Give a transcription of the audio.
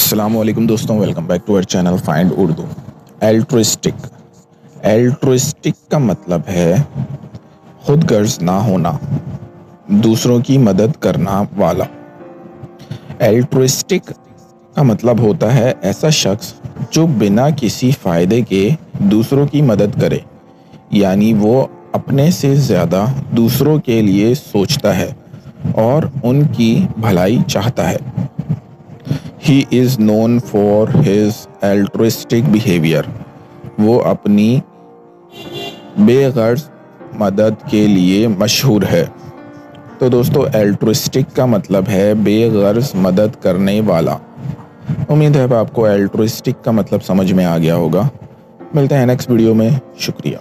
अस्सलामुअलैकुम दोस्तों, welcome back to our channel find Urdu. Altruistic altruistic का मतलब है खुद गर्ज ना होना, दूसरों की मदद करना वाला। एल्ट्रुइस्टिक का मतलब होता है ऐसा शख्स जो बिना किसी फ़ायदे के दूसरों की मदद करे, यानी वो अपने से ज़्यादा दूसरों के लिए सोचता है और उनकी भलाई चाहता है। He is known for his altruistic behavior. वो अपनी बेगर्ज मदद के लिए मशहूर है। तो दोस्तों, एल्ट्रुइस्टिक का मतलब है बेगर्ज मदद करने वाला। उम्मीद है आपको एल्ट्रुइस्टिक का मतलब समझ में आ गया होगा। मिलते हैं नेक्स्ट वीडियो में। शुक्रिया।